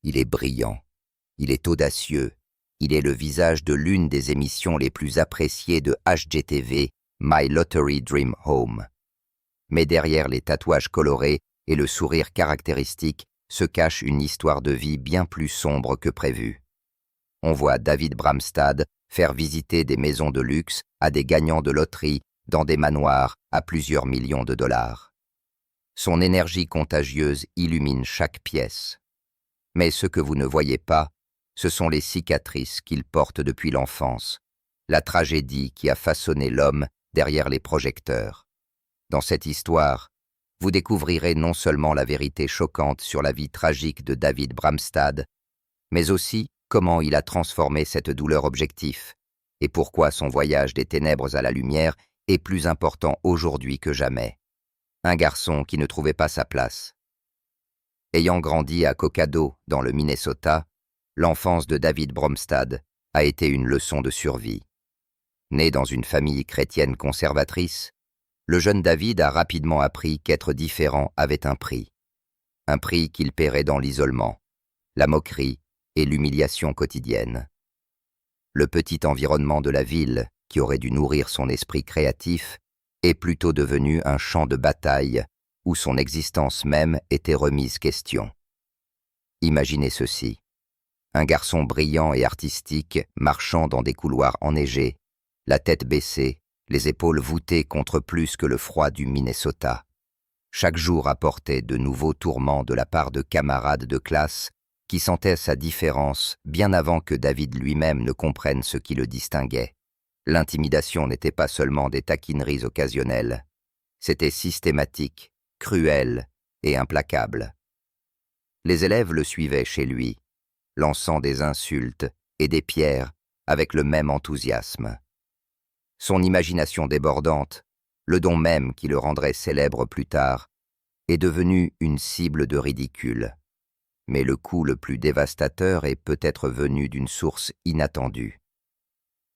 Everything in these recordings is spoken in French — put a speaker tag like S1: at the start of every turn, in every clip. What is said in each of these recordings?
S1: Il est brillant, il est audacieux, il est le visage de l'une des émissions les plus appréciées de HGTV, My Lottery Dream Home. Mais derrière les tatouages colorés et le sourire caractéristique se cache une histoire de vie bien plus sombre que prévu. On voit David Bramstad faire visiter des maisons de luxe à des gagnants de loterie dans des manoirs à plusieurs millions de dollars. Son énergie contagieuse illumine chaque pièce. Mais ce que vous ne voyez pas, ce sont les cicatrices qu'il porte depuis l'enfance, la tragédie qui a façonné l'homme derrière les projecteurs. Dans cette histoire, vous découvrirez non seulement la vérité choquante sur la vie tragique de David Bramstad, mais aussi comment il a transformé cette douleur objectif et pourquoi son voyage des ténèbres à la lumière est plus important aujourd'hui que jamais. Un garçon qui ne trouvait pas sa place. Ayant grandi à Cocado, dans le Minnesota, l'enfance de David Bramstad a été une leçon de survie. Né dans une famille chrétienne conservatrice, le jeune David a rapidement appris qu'être différent avait un prix qu'il paierait dans l'isolement, la moquerie et l'humiliation quotidienne. Le petit environnement de la ville, qui aurait dû nourrir son esprit créatif, est plutôt devenu un champ de bataille où son existence même était remise question. Imaginez ceci. Un garçon brillant et artistique marchant dans des couloirs enneigés, la tête baissée, les épaules voûtées contre plus que le froid du Minnesota. Chaque jour apportait de nouveaux tourments de la part de camarades de classe qui sentaient sa différence bien avant que David lui-même ne comprenne ce qui le distinguait. L'intimidation n'était pas seulement des taquineries occasionnelles, c'était systématique, cruel et implacable. Les élèves le suivaient chez lui, lançant des insultes et des pierres avec le même enthousiasme. Son imagination débordante, le don même qui le rendrait célèbre plus tard, est devenu une cible de ridicule. Mais le coup le plus dévastateur est peut-être venu d'une source inattendue.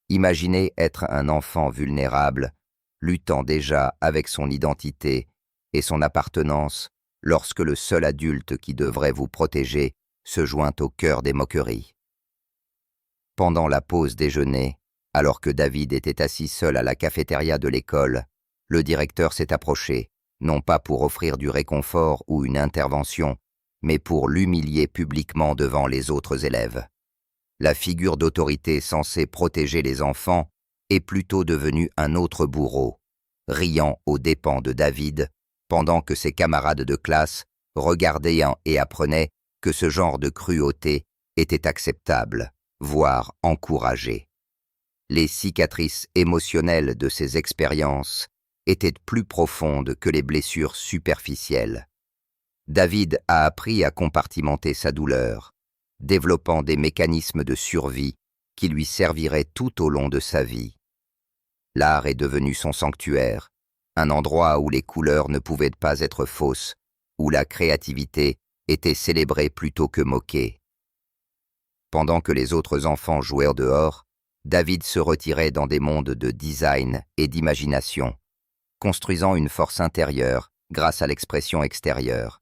S1: Imaginez être un enfant vulnérable, luttant déjà avec son identité et son appartenance lorsque le seul adulte qui devrait vous protéger se joint au cœur des moqueries. Pendant la pause déjeuner, alors que David était assis seul à la cafétéria de l'école, le directeur s'est approché, non pas pour offrir du réconfort ou une intervention, mais pour l'humilier publiquement devant les autres élèves. La figure d'autorité censée protéger les enfants est plutôt devenue un autre bourreau, riant aux dépens de David, pendant que ses camarades de classe regardaient et apprenaient que ce genre de cruauté était acceptable, voire encouragé. Les cicatrices émotionnelles de ces expériences étaient plus profondes que les blessures superficielles. David a appris à compartimenter sa douleur, développant des mécanismes de survie qui lui serviraient tout au long de sa vie. L'art est devenu son sanctuaire, un endroit où les couleurs ne pouvaient pas être fausses, où la créativité était célébrée plutôt que moquée. Pendant que les autres enfants jouaient dehors, David se retirait dans des mondes de design et d'imagination, construisant une force intérieure grâce à l'expression extérieure.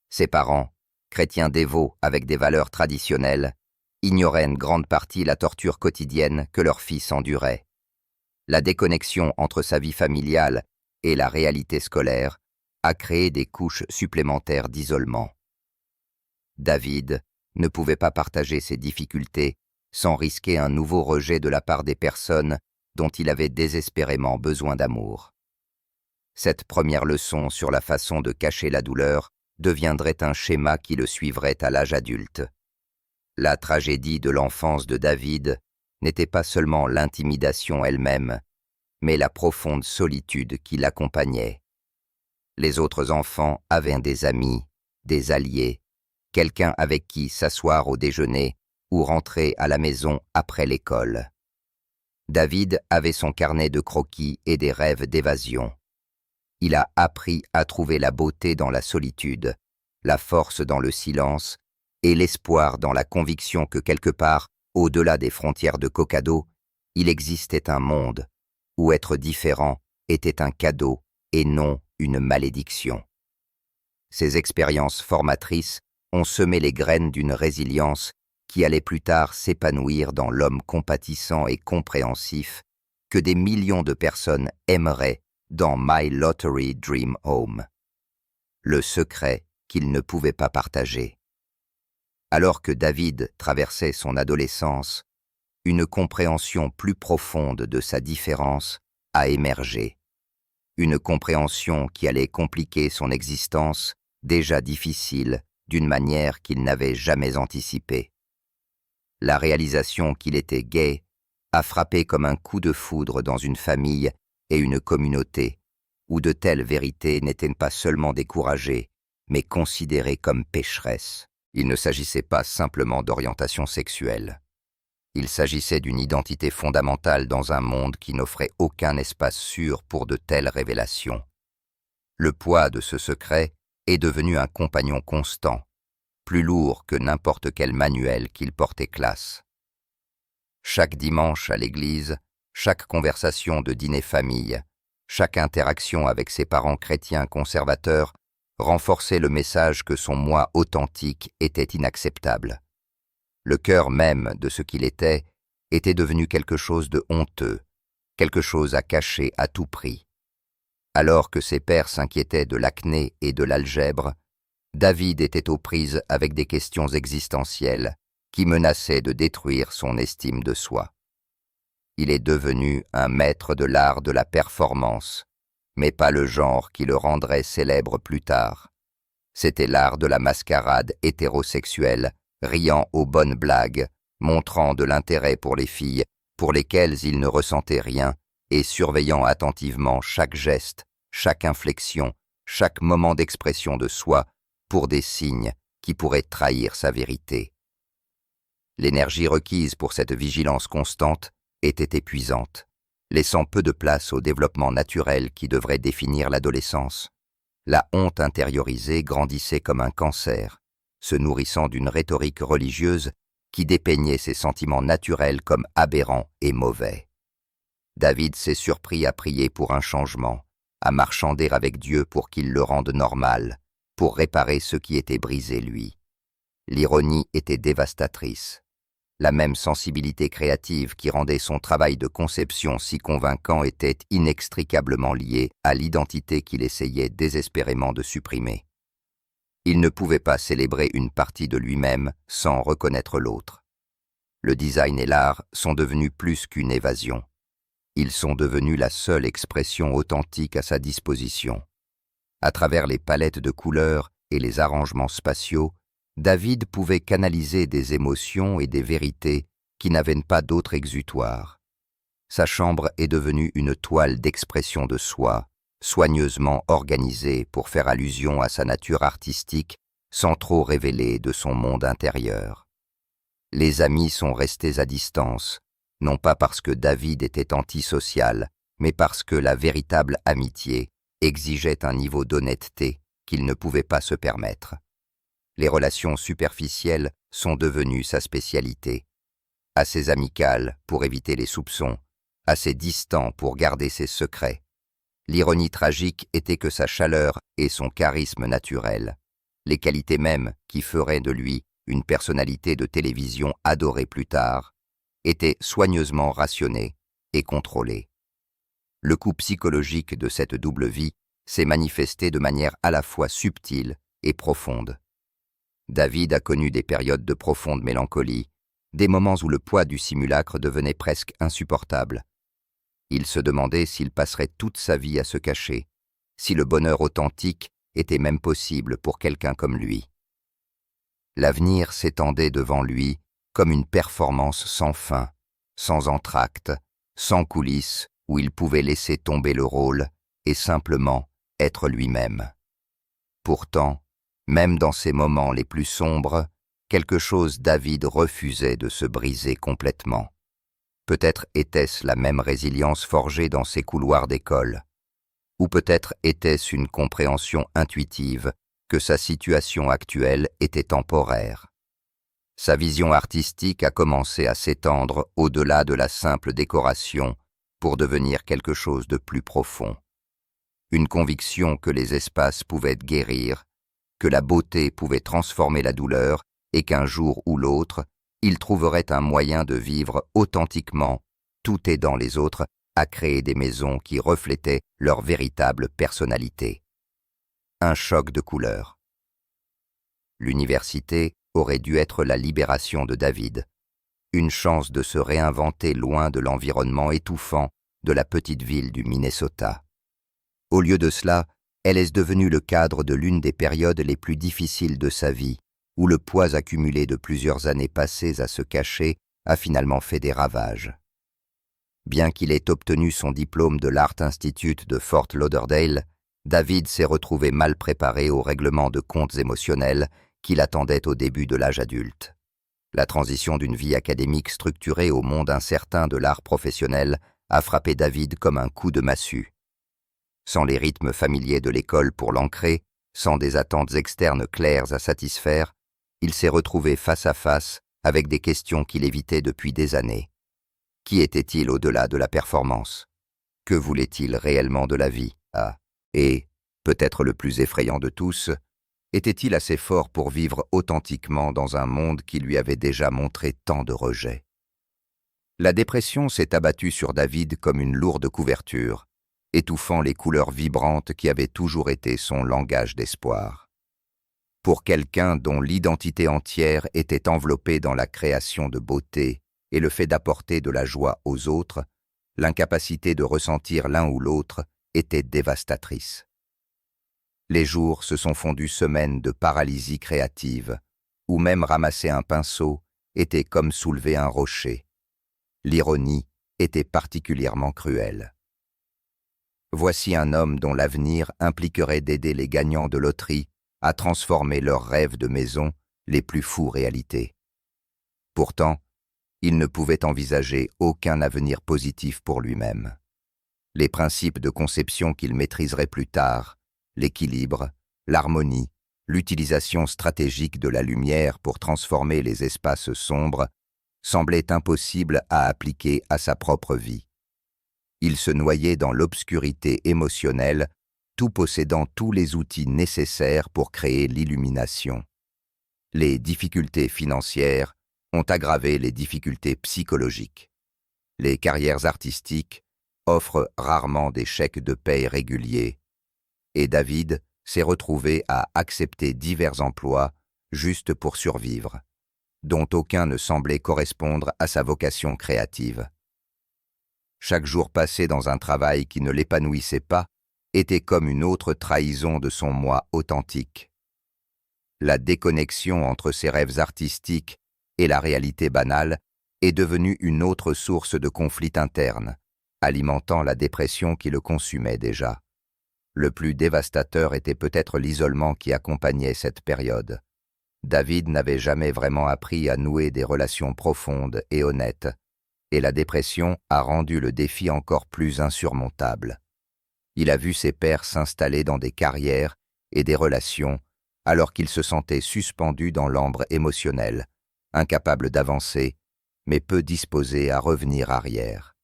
S1: Ses parents, chrétiens dévots avec des valeurs traditionnelles, ignoraient en grande partie la torture quotidienne que leur fils endurait. La déconnexion entre sa vie familiale et la réalité scolaire a créé des couches supplémentaires d'isolement. David ne pouvait pas partager ses difficultés sans risquer un nouveau rejet de la part des personnes dont il avait désespérément besoin d'amour. Cette première leçon sur la façon de cacher la douleur deviendrait un schéma qui le suivrait à l'âge adulte. La tragédie de l'enfance de David n'était pas seulement l'intimidation elle-même, mais la profonde solitude qui l'accompagnait. Les autres enfants avaient des amis, des alliés, quelqu'un avec qui s'asseoir au déjeuner ou rentrer à la maison après l'école. David avait son carnet de croquis et des rêves d'évasion. Il a appris à trouver la beauté dans la solitude, la force dans le silence et l'espoir dans la conviction que quelque part, au-delà des frontières de Cocado, il existait un monde où être différent était un cadeau et non une malédiction. Ces expériences formatrices ont semé les graines d'une résilience qui allait plus tard s'épanouir dans l'homme compatissant et compréhensif que des millions de personnes aimeraient dans My Lottery Dream Home. Le secret qu'il ne pouvait pas partager. Alors que David traversait son adolescence, une compréhension plus profonde de sa différence a émergé. Une compréhension qui allait compliquer son existence, déjà difficile, d'une manière qu'il n'avait jamais anticipée. La réalisation qu'il était gay a frappé comme un coup de foudre dans une famille et une communauté, où de telles vérités n'étaient pas seulement découragées, mais considérées comme pécheresses. Il ne s'agissait pas simplement d'orientation sexuelle. Il s'agissait d'une identité fondamentale dans un monde qui n'offrait aucun espace sûr pour de telles révélations. Le poids de ce secret est devenu un compagnon constant, plus lourd que n'importe quel manuel qu'il portait classe. Chaque dimanche à l'église, chaque conversation de dîner famille, chaque interaction avec ses parents chrétiens conservateurs renforçait le message que son moi authentique était inacceptable. Le cœur même de ce qu'il était devenu quelque chose de honteux, quelque chose à cacher à tout prix. Alors que ses pères s'inquiétaient de l'acné et de l'algèbre, David était aux prises avec des questions existentielles qui menaçaient de détruire son estime de soi. Il est devenu un maître de l'art de la performance, mais pas le genre qui le rendrait célèbre plus tard. C'était l'art de la mascarade hétérosexuelle, riant aux bonnes blagues, montrant de l'intérêt pour les filles, pour lesquelles il ne ressentait rien, et surveillant attentivement chaque geste, chaque inflexion, chaque moment d'expression de soi, pour des signes qui pourraient trahir sa vérité. L'énergie requise pour cette vigilance constante était épuisante, laissant peu de place au développement naturel qui devrait définir l'adolescence. La honte intériorisée grandissait comme un cancer, se nourrissant d'une rhétorique religieuse qui dépeignait ses sentiments naturels comme aberrants et mauvais. David s'est surpris à prier pour un changement, à marchander avec Dieu pour qu'il le rende normal, pour réparer ce qui était brisé lui. L'ironie était dévastatrice. La même sensibilité créative qui rendait son travail de conception si convaincant était inextricablement liée à l'identité qu'il essayait désespérément de supprimer. Il ne pouvait pas célébrer une partie de lui-même sans reconnaître l'autre. Le design et l'art sont devenus plus qu'une évasion. Ils sont devenus la seule expression authentique à sa disposition. À travers les palettes de couleurs et les arrangements spatiaux, David pouvait canaliser des émotions et des vérités qui n'avaient pas d'autre exutoire. Sa chambre est devenue une toile d'expression de soi, soigneusement organisée pour faire allusion à sa nature artistique sans trop révéler de son monde intérieur. Les amis sont restés à distance, non pas parce que David était antisocial, mais parce que la véritable amitié exigeait un niveau d'honnêteté qu'il ne pouvait pas se permettre. Les relations superficielles sont devenues sa spécialité. Assez amical pour éviter les soupçons, assez distant pour garder ses secrets. L'ironie tragique était que sa chaleur et son charisme naturel, les qualités mêmes qui feraient de lui une personnalité de télévision adorée plus tard, étaient soigneusement rationnés et contrôlés. Le coup psychologique de cette double vie s'est manifesté de manière à la fois subtile et profonde. David a connu des périodes de profonde mélancolie, des moments où le poids du simulacre devenait presque insupportable. Il se demandait s'il passerait toute sa vie à se cacher, si le bonheur authentique était même possible pour quelqu'un comme lui. L'avenir s'étendait devant lui comme une performance sans fin, sans entr'acte, sans coulisses, où il pouvait laisser tomber le rôle et simplement être lui-même. Pourtant, même dans ces moments les plus sombres, quelque chose David refusait de se briser complètement. Peut-être était-ce la même résilience forgée dans ses couloirs d'école, ou peut-être était-ce une compréhension intuitive que sa situation actuelle était temporaire. Sa vision artistique a commencé à s'étendre au-delà de la simple décoration pour devenir quelque chose de plus profond. Une conviction que les espaces pouvaient guérir, que la beauté pouvait transformer la douleur et qu'un jour ou l'autre, il trouverait un moyen de vivre authentiquement, tout aidant les autres à créer des maisons qui reflétaient leur véritable personnalité. Un choc de couleurs. L'université aurait dû être la libération de David, une chance de se réinventer loin de l'environnement étouffant de la petite ville du Minnesota. Au lieu de cela, elle est devenue le cadre de l'une des périodes les plus difficiles de sa vie, où le poids accumulé de plusieurs années passées à se cacher a finalement fait des ravages. Bien qu'il ait obtenu son diplôme de l'Art Institute de Fort Lauderdale, David s'est retrouvé mal préparé au règlement de comptes émotionnels qui l'attendait au début de l'âge adulte. La transition d'une vie académique structurée au monde incertain de l'art professionnel a frappé David comme un coup de massue. Sans les rythmes familiers de l'école pour l'ancrer, sans des attentes externes claires à satisfaire, il s'est retrouvé face à face avec des questions qu'il évitait depuis des années. Qui était-il au-delà de la performance? Que voulait-il réellement de la vie? Et, peut-être le plus effrayant de tous, était-il assez fort pour vivre authentiquement dans un monde qui lui avait déjà montré tant de rejets? La dépression s'est abattue sur David comme une lourde couverture, étouffant les couleurs vibrantes qui avaient toujours été son langage d'espoir. Pour quelqu'un dont l'identité entière était enveloppée dans la création de beauté et le fait d'apporter de la joie aux autres, l'incapacité de ressentir l'un ou l'autre était dévastatrice. Les jours se sont fondus semaines de paralysie créative, où même ramasser un pinceau était comme soulever un rocher. L'ironie était particulièrement cruelle. Voici un homme dont l'avenir impliquerait d'aider les gagnants de loterie à transformer leurs rêves de maison les plus fous réalités. Pourtant, il ne pouvait envisager aucun avenir positif pour lui-même. Les principes de conception qu'il maîtriserait plus tard, l'équilibre, l'harmonie, l'utilisation stratégique de la lumière pour transformer les espaces sombres, semblaient impossibles à appliquer à sa propre vie. Il se noyait dans l'obscurité émotionnelle, tout possédant tous les outils nécessaires pour créer l'illumination. Les difficultés financières ont aggravé les difficultés psychologiques. Les carrières artistiques offrent rarement des chèques de paie réguliers, et David s'est retrouvé à accepter divers emplois juste pour survivre, dont aucun ne semblait correspondre à sa vocation créative. Chaque jour passé dans un travail qui ne l'épanouissait pas était comme une autre trahison de son moi authentique. La déconnexion entre ses rêves artistiques et la réalité banale est devenue une autre source de conflit interne, alimentant la dépression qui le consumait déjà. Le plus dévastateur était peut-être l'isolement qui accompagnait cette période. David n'avait jamais vraiment appris à nouer des relations profondes et honnêtes, et la dépression a rendu le défi encore plus insurmontable. Il a vu ses pairs s'installer dans des carrières et des relations alors qu'il se sentait suspendu dans l'ambre émotionnel, incapable d'avancer, mais peu disposé à revenir arrière.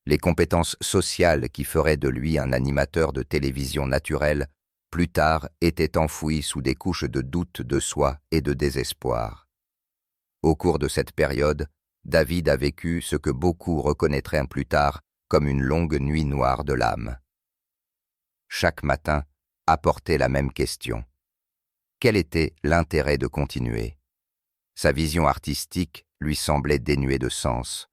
S1: Les compétences sociales qui feraient de lui un animateur de télévision naturel, plus tard étaient enfouies sous des couches de doute de soi et de désespoir. Au cours de cette période, David a vécu ce que beaucoup reconnaîtraient plus tard comme une longue nuit noire de l'âme. Chaque matin apportait la même question. Quel était l'intérêt de continuer? Sa vision artistique lui semblait dénuée de sens,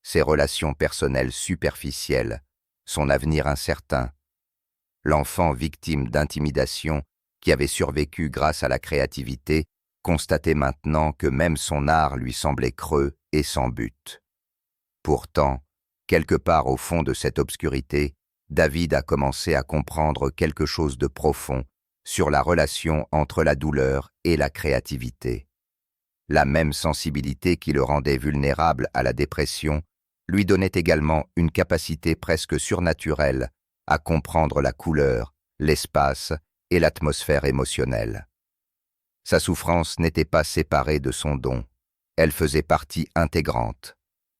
S1: ses relations personnelles superficielles, son avenir incertain. L'enfant victime d'intimidation qui avait survécu grâce à la créativité constatait maintenant que même son art lui semblait creux et sans but. Pourtant, quelque part au fond de cette obscurité, David a commencé à comprendre quelque chose de profond sur la relation entre la douleur et la créativité. La même sensibilité qui le rendait vulnérable à la dépression lui donnait également une capacité presque surnaturelle à comprendre la couleur, l'espace et l'atmosphère émotionnelle. Sa souffrance n'était pas séparée de son don, elle faisait partie intégrante.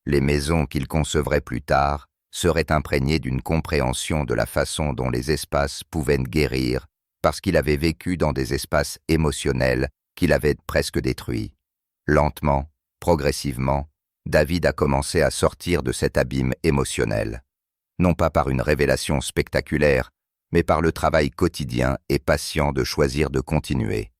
S1: Les maisons qu'il concevrait plus tard seraient imprégnées d'une compréhension de la façon dont les espaces pouvaient guérir parce qu'il avait vécu dans des espaces émotionnels qu'il avait presque détruits. Lentement, progressivement, David a commencé à sortir de cet abîme émotionnel, non pas par une révélation spectaculaire, mais par le travail quotidien et patient de choisir de continuer.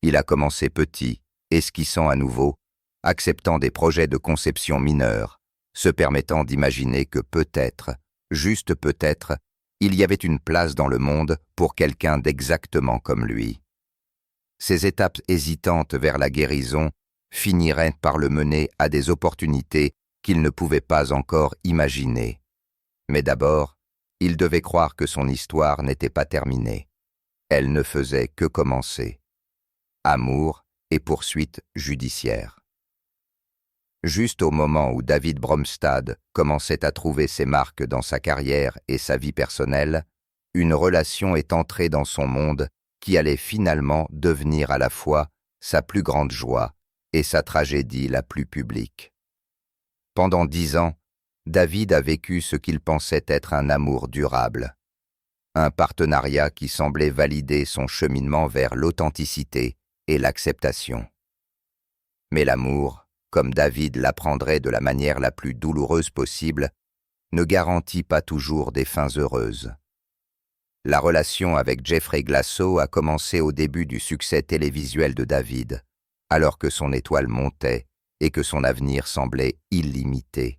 S1: Il a commencé petit, esquissant à nouveau, acceptant des projets de conception mineurs, se permettant d'imaginer que peut-être, juste peut-être, il y avait une place dans le monde pour quelqu'un d'exactement comme lui. Ces étapes hésitantes vers la guérison finiraient par le mener à des opportunités qu'il ne pouvait pas encore imaginer. Mais d'abord, il devait croire que son histoire n'était pas terminée. Elle ne faisait que commencer. Amour et poursuite judiciaire. Juste au moment où David Bromstad commençait à trouver ses marques dans sa carrière et sa vie personnelle, une relation est entrée dans son monde qui allait finalement devenir à la fois sa plus grande joie et sa tragédie la plus publique. Pendant 10 ans, David a vécu ce qu'il pensait être un amour durable, un partenariat qui semblait valider son cheminement vers l'authenticité et l'acceptation. Mais l'amour, comme David l'apprendrait de la manière la plus douloureuse possible, ne garantit pas toujours des fins heureuses. La relation avec Jeffrey Glasso a commencé au début du succès télévisuel de David, alors que son étoile montait et que son avenir semblait illimité.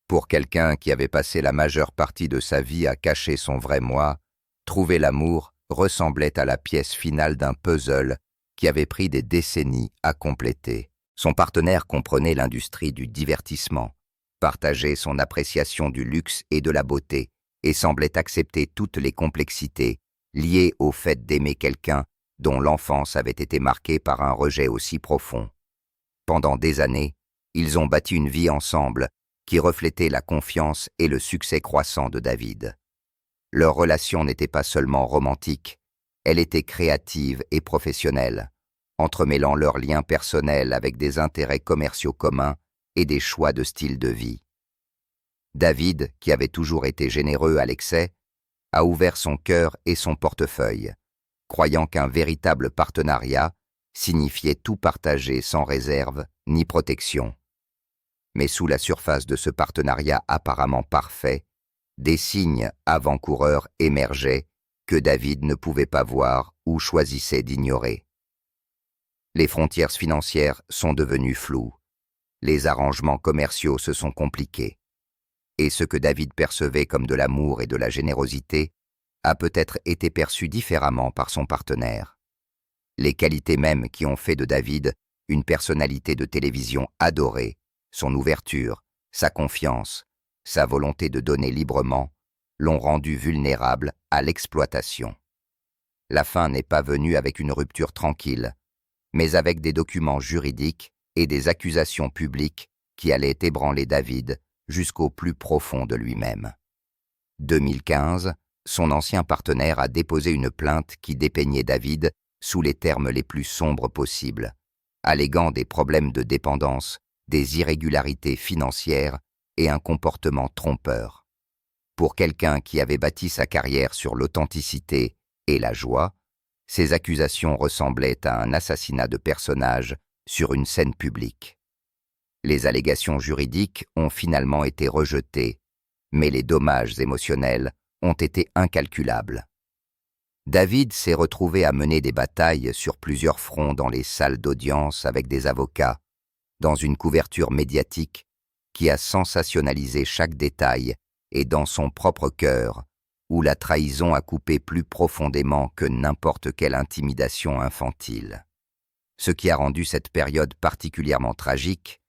S1: Pour quelqu'un qui avait passé la majeure partie de sa vie à cacher son vrai moi, trouver l'amour ressemblait à la pièce finale d'un puzzle qui avait pris des décennies à compléter. Son partenaire comprenait l'industrie du divertissement, partageait son appréciation du luxe et de la beauté et semblait accepter toutes les complexités liées au fait d'aimer quelqu'un dont l'enfance avait été marquée par un rejet aussi profond. Pendant des années, ils ont bâti une vie ensemble qui reflétait la confiance et le succès croissant de David. Leur relation n'était pas seulement romantique, elle était créative et professionnelle, entremêlant leurs liens personnels avec des intérêts commerciaux communs et des choix de style de vie. David, qui avait toujours été généreux à l'excès, a ouvert son cœur et son portefeuille, croyant qu'un véritable partenariat signifiait tout partager sans réserve ni protection. Mais sous la surface de ce partenariat apparemment parfait, des signes avant-coureurs émergeaient que David ne pouvait pas voir ou choisissait d'ignorer. Les frontières financières sont devenues floues, les arrangements commerciaux se sont compliqués, et ce que David percevait comme de l'amour et de la générosité a peut-être été perçu différemment par son partenaire. Les qualités mêmes qui ont fait de David une personnalité de télévision adorée, son ouverture, sa confiance, sa volonté de donner librement, l'ont rendu vulnérable à l'exploitation. La fin n'est pas venue avec une rupture tranquille, mais avec des documents juridiques et des accusations publiques qui allaient ébranler David jusqu'au plus profond de lui-même. 2015, son ancien partenaire a déposé une plainte qui dépeignait David sous les termes les plus sombres possibles, alléguant des problèmes de dépendance, des irrégularités financières et un comportement trompeur. Pour quelqu'un qui avait bâti sa carrière sur l'authenticité et la joie, ces accusations ressemblaient à un assassinat de personnage sur une scène publique. Les allégations juridiques ont finalement été rejetées, mais les dommages émotionnels ont été incalculables. David s'est retrouvé à mener des batailles sur plusieurs fronts dans les salles d'audience avec des avocats, dans une couverture médiatique qui a sensationnalisé chaque détail et dans son propre cœur, où la trahison a coupé plus profondément que n'importe quelle intimidation infantile. Ce qui a rendu cette période particulièrement tragique,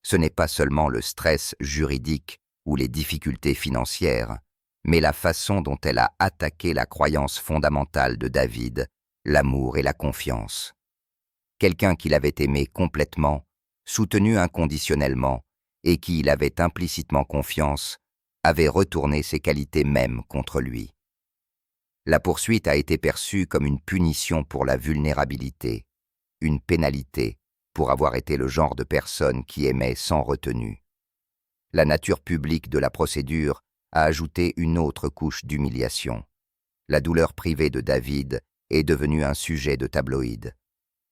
S1: ce n'est pas seulement le stress juridique ou les difficultés financières, mais la façon dont elle a attaqué la croyance fondamentale de David, l'amour et la confiance. Quelqu'un qu'il avait aimé complètement, soutenu inconditionnellement, et qui il avait implicitement confiance, avait retourné ses qualités mêmes contre lui. La poursuite a été perçue comme une punition pour la vulnérabilité, une pénalité pour avoir été le genre de personne qui aimait sans retenue. La nature publique de la procédure a ajouté une autre couche d'humiliation. la douleur privée de David est devenue un sujet de tabloïd.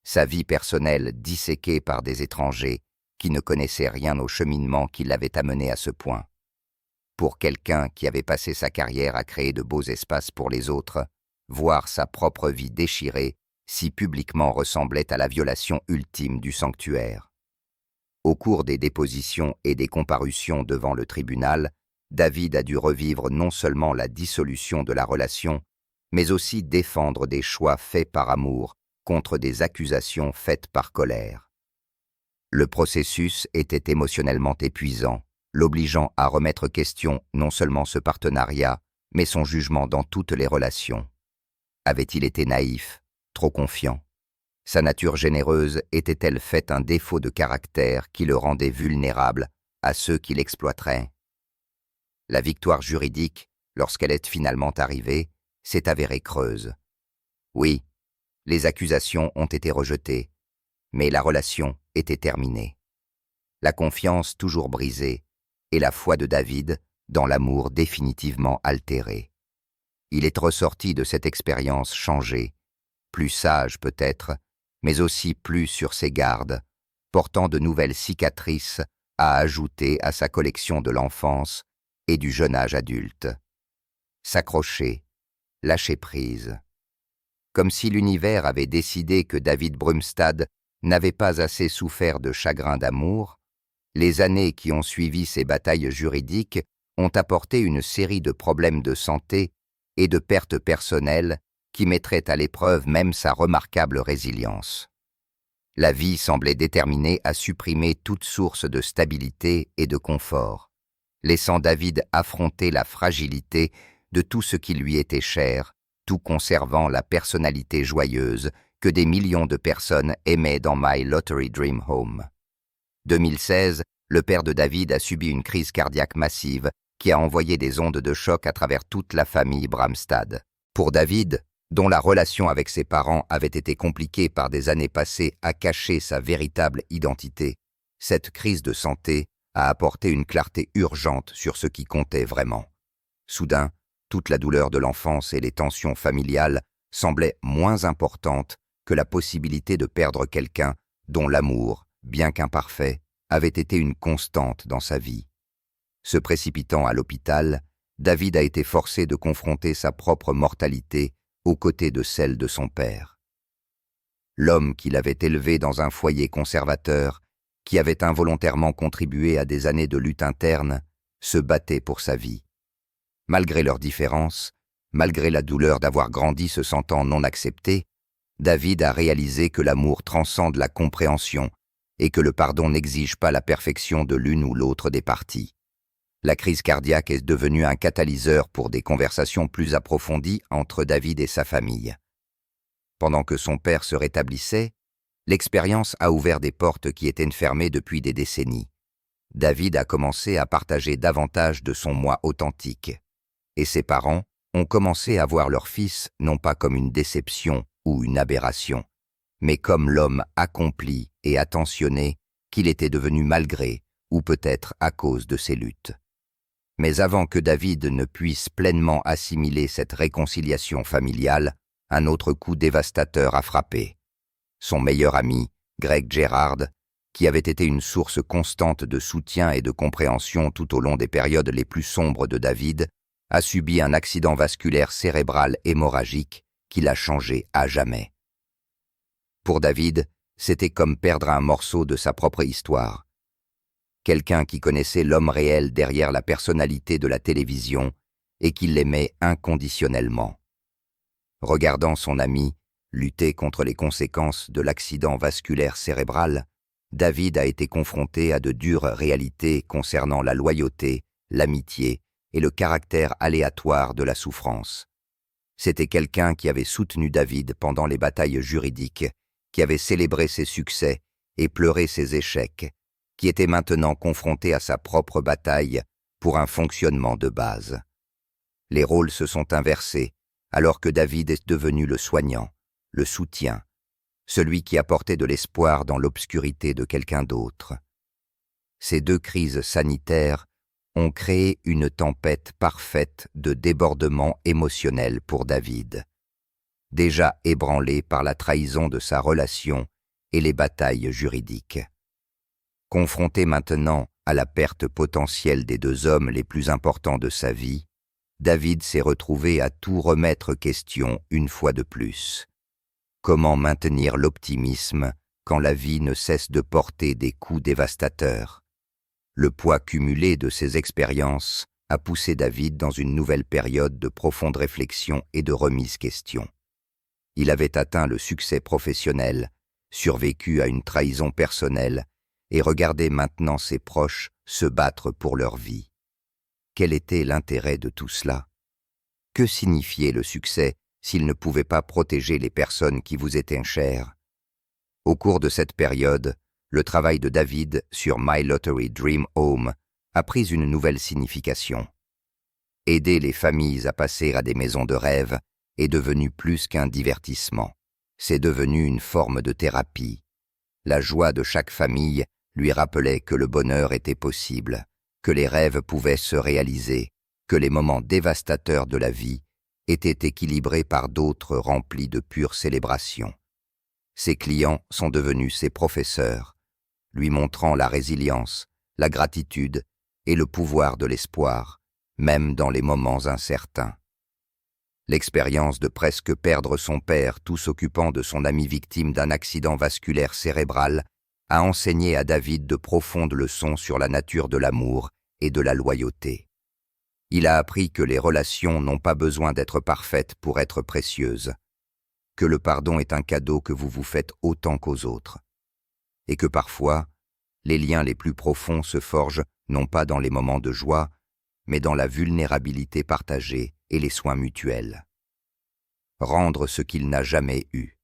S1: Sa vie personnelle disséquée par des étrangers qui ne connaissaient rien au cheminement qui l'avait amené à ce point. Pour quelqu'un qui avait passé sa carrière à créer de beaux espaces pour les autres, voir sa propre vie déchirée si publiquement ressemblait à la violation ultime du sanctuaire. Au cours des dépositions et des comparutions devant le tribunal, David a dû revivre non seulement la dissolution de la relation, mais aussi défendre des choix faits par amour contre des accusations faites par colère. Le processus était émotionnellement épuisant, l'obligeant à remettre question non seulement ce partenariat, mais son jugement dans toutes les relations. Avait-il été naïf, trop confiant? Sa nature généreuse était-elle faite un défaut de caractère qui le rendait vulnérable à ceux qui l'exploiteraient? La victoire juridique, lorsqu'elle est finalement arrivée, s'est avérée creuse. Oui, les accusations ont été rejetées, mais la relation était terminée. La confiance toujours brisée, et la foi de David dans l'amour définitivement altérée. Il est ressorti de cette expérience changé, plus sage peut-être, mais aussi plus sur ses gardes, portant de nouvelles cicatrices à ajouter à sa collection de l'enfance et du jeune âge adulte. S'accrocher, lâcher prise. Comme si l'univers avait décidé que David Brumstad n'avait pas assez souffert de chagrin d'amour, les années qui ont suivi ces batailles juridiques ont apporté une série de problèmes de santé et de pertes personnelles qui mettraient à l'épreuve même sa remarquable résilience. La vie semblait déterminée à supprimer toute source de stabilité et de confort, laissant David affronter la fragilité de tout ce qui lui était cher, tout conservant la personnalité joyeuse que des millions de personnes aimaient dans My Lottery Dream Home. 2016, le père de David a subi une crise cardiaque massive qui a envoyé des ondes de choc à travers toute la famille Brumstad. Pour David, dont la relation avec ses parents avait été compliquée par des années passées à cacher sa véritable identité, cette crise de santé a apporté une clarté urgente sur ce qui comptait vraiment. Soudain, toute la douleur de l'enfance et les tensions familiales semblaient moins importantes que la possibilité de perdre quelqu'un dont l'amour, bien qu'imparfait, avait été une constante dans sa vie. Se précipitant à l'hôpital, David a été forcé de confronter sa propre mortalité aux côtés de celle de son père. L'homme qu'il avait élevé dans un foyer conservateur, qui avait involontairement contribué à des années de lutte interne, se battait pour sa vie. Malgré leurs différences, malgré la douleur d'avoir grandi se sentant non accepté, David a réalisé que l'amour transcende la compréhension et que le pardon n'exige pas la perfection de l'une ou l'autre des parties. La crise cardiaque est devenue un catalyseur pour des conversations plus approfondies entre David et sa famille. Pendant que son père se rétablissait, l'expérience a ouvert des portes qui étaient fermées depuis des décennies. David a commencé à partager davantage de son moi authentique, et ses parents ont commencé à voir leur fils non pas comme une déception ou une aberration, mais comme l'homme accompli et attentionné qu'il était devenu malgré, ou peut-être à cause de ses luttes. Mais avant que David ne puisse pleinement assimiler cette réconciliation familiale, un autre coup dévastateur a frappé. Son meilleur ami, Greg Gerard, qui avait été une source constante de soutien et de compréhension tout au long des périodes les plus sombres de David, a subi un accident vasculaire cérébral hémorragique qui l'a changé à jamais. Pour David, c'était comme perdre un morceau de sa propre histoire. Quelqu'un qui connaissait l'homme réel derrière la personnalité de la télévision et qui l'aimait inconditionnellement. Regardant son ami lutter contre les conséquences de l'accident vasculaire cérébral, David a été confronté à de dures réalités concernant la loyauté, l'amitié et le caractère aléatoire de la souffrance. C'était quelqu'un qui avait soutenu David pendant les batailles juridiques, qui avait célébré ses succès et pleuré ses échecs, qui était maintenant confronté à sa propre bataille pour un fonctionnement de base. Les rôles se sont inversés, alors que David est devenu le soignant, le soutien, celui qui apportait de l'espoir dans l'obscurité de quelqu'un d'autre. Ces deux crises sanitaires ont créé une tempête parfaite de débordements émotionnels pour David, déjà ébranlé par la trahison de sa relation et les batailles juridiques. Confronté maintenant à la perte potentielle des deux hommes les plus importants de sa vie, David s'est retrouvé à tout remettre question une fois de plus. Comment maintenir l'optimisme quand la vie ne cesse de porter des coups dévastateurs? Le poids cumulé de ces expériences a poussé David dans une nouvelle période de profonde réflexion et de remise question. Il avait atteint le succès professionnel, survécu à une trahison personnelle et regardait maintenant ses proches se battre pour leur vie. Quel était l'intérêt de tout cela? Que signifiait le succès s'il ne pouvait pas protéger les personnes qui vous étaient chères? Au cours de cette période, le travail de David sur My Lottery Dream Home a pris une nouvelle signification. Aider les familles à passer à des maisons de rêve est devenu plus qu'un divertissement. C'est devenu une forme de thérapie. La joie de chaque famille lui rappelait que le bonheur était possible, que les rêves pouvaient se réaliser, que les moments dévastateurs de la vie étaient équilibrés par d'autres remplis de pure célébration. Ses clients sont devenus ses professeurs, lui montrant la résilience, la gratitude et le pouvoir de l'espoir, même dans les moments incertains. L'expérience de presque perdre son père tout s'occupant de son ami victime d'un accident vasculaire cérébral a enseigné à David de profondes leçons sur la nature de l'amour et de la loyauté. Il a appris que les relations n'ont pas besoin d'être parfaites pour être précieuses, que le pardon est un cadeau que vous vous faites autant qu'aux autres, et que parfois, les liens les plus profonds se forgent non pas dans les moments de joie, mais dans la vulnérabilité partagée et les soins mutuels. Rendre ce qu'il n'a jamais eu.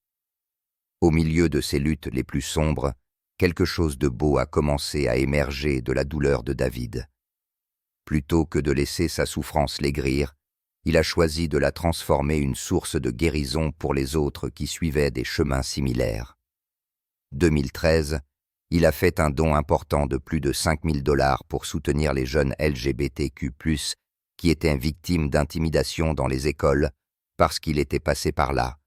S1: Au milieu de ces luttes les plus sombres, quelque chose de beau a commencé à émerger de la douleur de David. Plutôt que de laisser sa souffrance l'aigrir, il a choisi de la transformer une source de guérison pour les autres qui suivaient des chemins similaires. 2013, il a fait un don important de plus de 5 000 $ pour soutenir les jeunes LGBTQ+, qui étaient victimes d'intimidation dans les écoles parce qu'il était passé par là,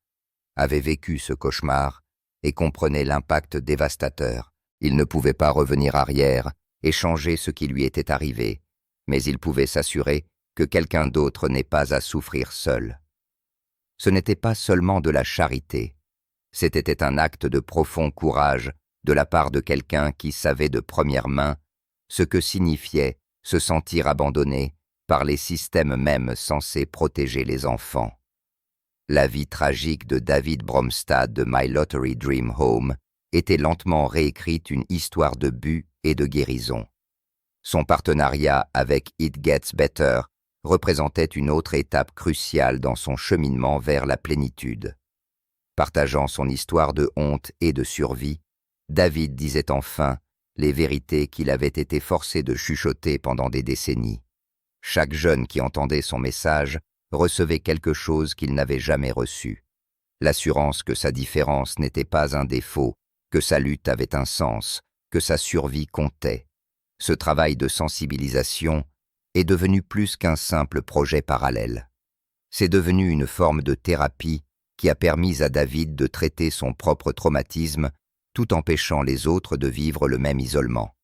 S1: avait vécu ce cauchemar et comprenait l'impact dévastateur. Il ne pouvait pas revenir arrière et changer ce qui lui était arrivé, mais il pouvait s'assurer que quelqu'un d'autre n'ait pas à souffrir seul. Ce n'était pas seulement de la charité, c'était un acte de profond courage de la part de quelqu'un qui savait de première main ce que signifiait se sentir abandonné par les systèmes mêmes censés protéger les enfants. La vie tragique de David Bromstad de My Lottery Dream Home était lentement réécrite une histoire de but et de guérison. Son partenariat avec It Gets Better représentait une autre étape cruciale dans son cheminement vers la plénitude. Partageant son histoire de honte et de survie, David disait enfin les vérités qu'il avait été forcé de chuchoter pendant des décennies. Chaque jeune qui entendait son message recevait quelque chose qu'il n'avait jamais reçu. L'assurance que sa différence n'était pas un défaut, que sa lutte avait un sens, que sa survie comptait. Ce travail de sensibilisation est devenu plus qu'un simple projet parallèle. C'est devenu une forme de thérapie qui a permis à David de traiter son propre traumatisme tout empêchant les autres de vivre le même isolement.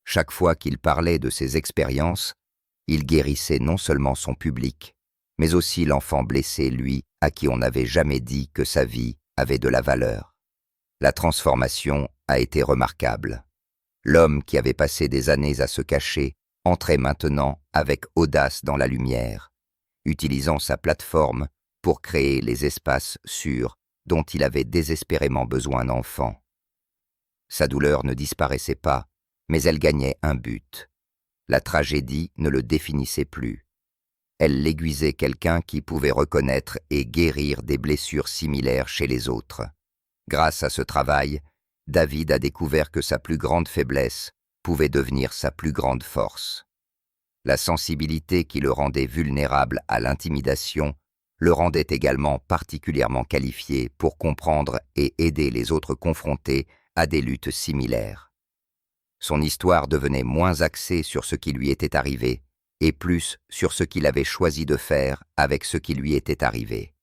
S1: Chaque fois qu'il parlait de ses expériences, il guérissait non seulement son public, mais aussi l'enfant blessé, lui, à qui on n'avait jamais dit que sa vie avait de la valeur. La transformation a été remarquable. L'homme qui avait passé des années à se cacher entrait maintenant avec audace dans la lumière, utilisant sa plateforme pour créer les espaces sûrs dont il avait désespérément besoin d'enfants. Sa douleur ne disparaissait pas, mais elle gagnait un but. La tragédie ne le définissait plus. Elle l'aiguisait quelqu'un qui pouvait reconnaître et guérir des blessures similaires chez les autres. Grâce à ce travail, David a découvert que sa plus grande faiblesse pouvait devenir sa plus grande force. La sensibilité qui le rendait vulnérable à l'intimidation le rendait également particulièrement qualifié pour comprendre et aider les autres confrontés à des luttes similaires. Son histoire devenait moins axée sur ce qui lui était arrivé et plus sur ce qu'il avait choisi de faire avec ce qui lui était arrivé.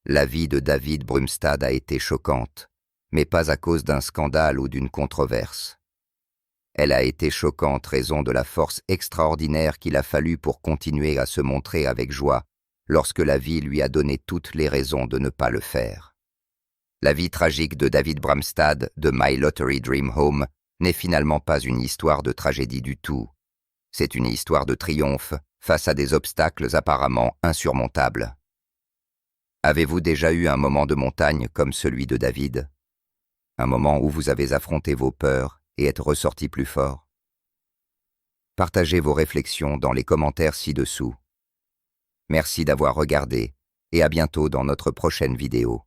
S1: La vie de David Brumstad a été choquante, mais pas à cause d'un scandale ou d'une controverse. Elle a été choquante raison de la force extraordinaire qu'il a fallu pour continuer à se montrer avec joie lorsque la vie lui a donné toutes les raisons de ne pas le faire. La vie tragique de David Brumstad de My Lottery Dream Home n'est finalement pas une histoire de tragédie du tout. C'est une histoire de triomphe face à des obstacles apparemment insurmontables. Avez-vous déjà eu un moment de montagne comme celui de David? Un moment où vous avez affronté vos peurs et êtes ressorti plus fort? Partagez vos réflexions dans les commentaires ci-dessous. Merci d'avoir regardé et à bientôt dans notre prochaine vidéo.